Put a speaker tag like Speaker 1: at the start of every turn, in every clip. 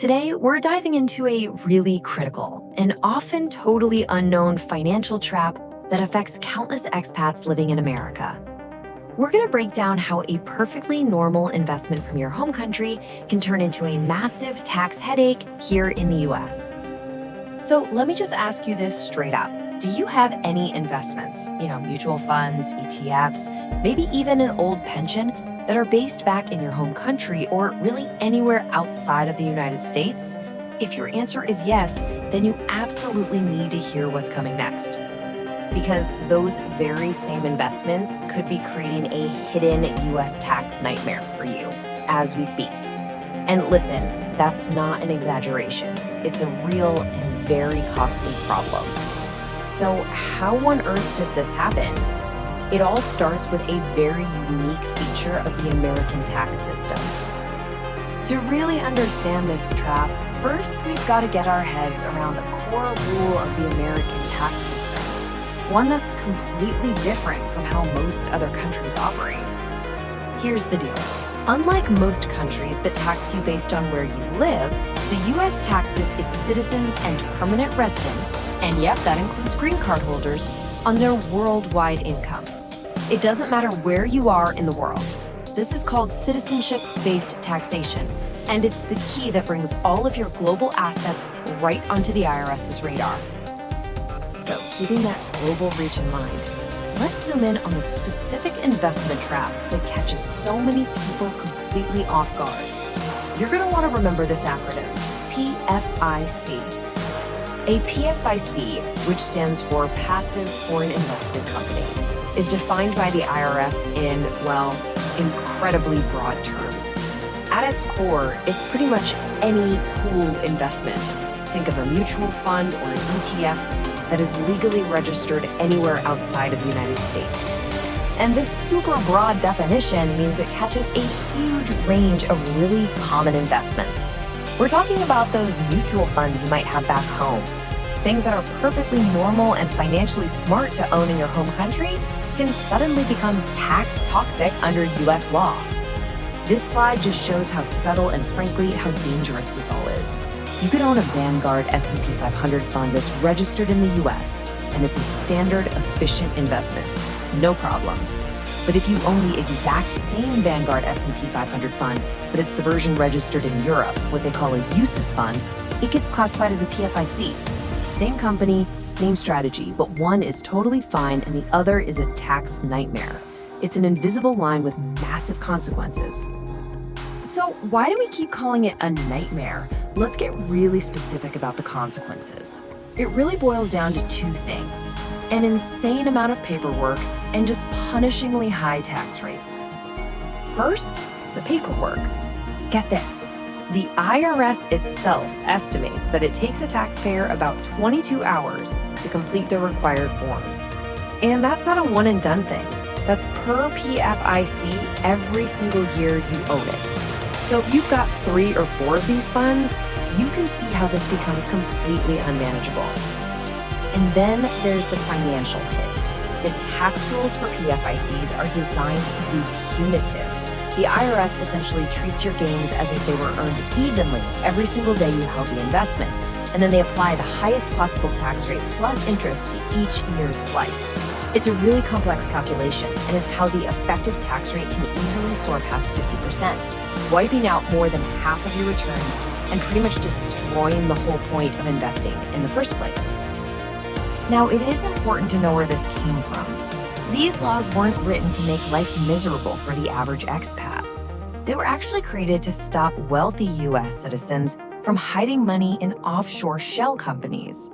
Speaker 1: Today, we're diving into a really critical and often totally unknown financial trap that affects countless expats living in America. We're going to break down how a perfectly normal investment from your home country can turn into a massive tax headache here in the US. So let me just ask you this straight up. Do you have any investments, mutual funds, ETFs, maybe even an old pension that are based back in your home country or really anywhere outside of the United States? If your answer is yes, then you absolutely need to hear what's coming next. Because those very same investments could be creating a hidden US tax nightmare for you as we speak. And listen, that's not an exaggeration. It's a real and very costly problem. So how on earth does this happen? It all starts with a very unique feature of the American tax system. To really understand this trap, first we've got to get our heads around a core rule of the American tax system, one that's completely different from how most other countries operate. Here's the deal. Unlike most countries that tax you based on where you live, the US taxes its citizens and permanent residents, and yep, that includes green card holders, on their worldwide income. It doesn't matter where you are in the world. This is called citizenship-based taxation, and it's the key that brings all of your global assets right onto the IRS's radar. So, keeping that global reach in mind, let's zoom in on the specific investment trap that catches so many people completely off guard. You're going to want to remember this acronym, PFIC. A PFIC, which stands for Passive Foreign Investment Company, is defined by the IRS in, well, incredibly broad terms. At its core, it's pretty much any pooled investment. Think of a mutual fund or an ETF that is legally registered anywhere outside of the United States. And this super broad definition means it catches a huge range of really common investments. We're talking about those mutual funds you might have back home. Things that are perfectly normal and financially smart to own in your home country can suddenly become tax toxic under US law. This slide just shows how subtle and frankly how dangerous this all is. You could own a Vanguard S&P 500 fund that's registered in the US, and it's a standard, efficient investment. No problem. But if you own the exact same Vanguard S&P 500 fund, but it's the version registered in Europe, what they call a UCITS fund, it gets classified as a PFIC. Same company, same strategy, but one is totally fine and the other is a tax nightmare. It's an invisible line with massive consequences. So why do we keep calling it a nightmare? Let's get really specific about the consequences. It really boils down to two things: an insane amount of paperwork and just punishingly high tax rates. First, the paperwork. Get this. The IRS itself estimates that it takes a taxpayer about 22 hours to complete the required forms. And that's not a one and done thing. That's per PFIC every single year you own it. So if you've got 3 or 4 of these funds, you can see how this becomes completely unmanageable. And then there's the financial hit. The tax rules for PFICs are designed to be punitive. The IRS essentially treats your gains as if they were earned evenly every single day you held the investment, and then they apply the highest possible tax rate plus interest to each year's slice. It's a really complex calculation, and it's how the effective tax rate can easily soar past 50%, wiping out more than half of your returns and pretty much destroying the whole point of investing in the first place. Now, it is important to know where this came from. These laws weren't written to make life miserable for the average expat. They were actually created to stop wealthy US citizens from hiding money in offshore shell companies.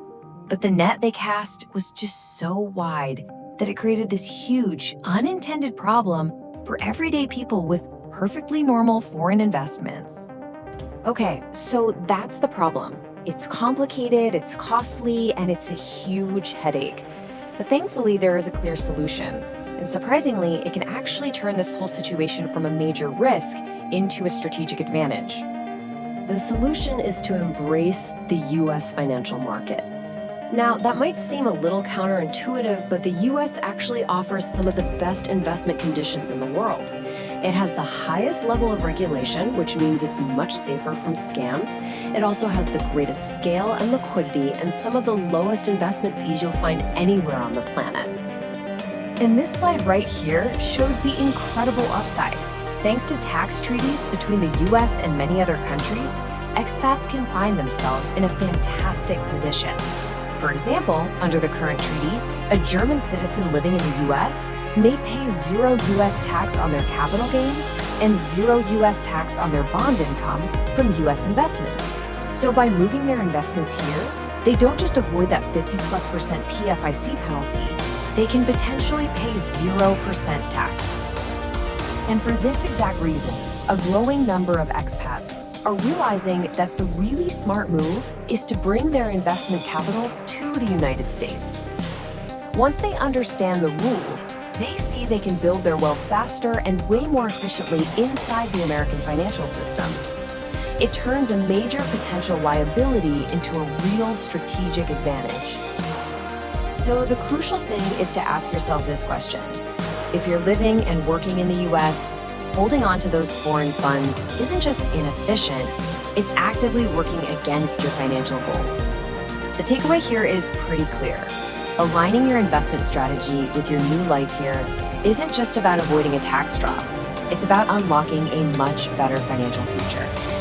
Speaker 1: But the net they cast was just so wide that it created this huge, unintended problem for everyday people with perfectly normal foreign investments. Okay, so that's the problem. It's complicated, it's costly, and it's a huge headache. But thankfully, there is a clear solution. And surprisingly, it can actually turn this whole situation from a major risk into a strategic advantage. The solution is to embrace the US financial market. Now, that might seem a little counterintuitive, but the US actually offers some of the best investment conditions in the world.
Speaker 2: It has the highest level of regulation, which means it's much safer from scams. It also has the greatest scale and liquidity and some of the lowest investment fees you'll find anywhere on the planet. And this slide right here shows the incredible upside. Thanks to tax treaties between the US and many other countries, expats can find themselves in a fantastic position. For example, under the current treaty, a German citizen living in the US may pay 0 US tax on their capital gains and 0 US tax on their bond income from US investments. So by moving their investments here, they don't just avoid that 50+% PFIC penalty, they can potentially pay 0% tax. And for this exact reason, a growing number of expats are realizing that the really smart move is to bring their investment capital to the United States. Once they understand the rules, they see they can build their wealth faster and way more efficiently inside the American financial system. It turns a major potential liability into a real strategic advantage. So the crucial thing is to ask yourself this question. If you're living and working in the US, holding on to those foreign funds isn't just inefficient, it's actively working against your financial goals. The takeaway here is pretty clear. Aligning your investment strategy with your new life here isn't just about avoiding a tax drop. It's about unlocking a much better financial future.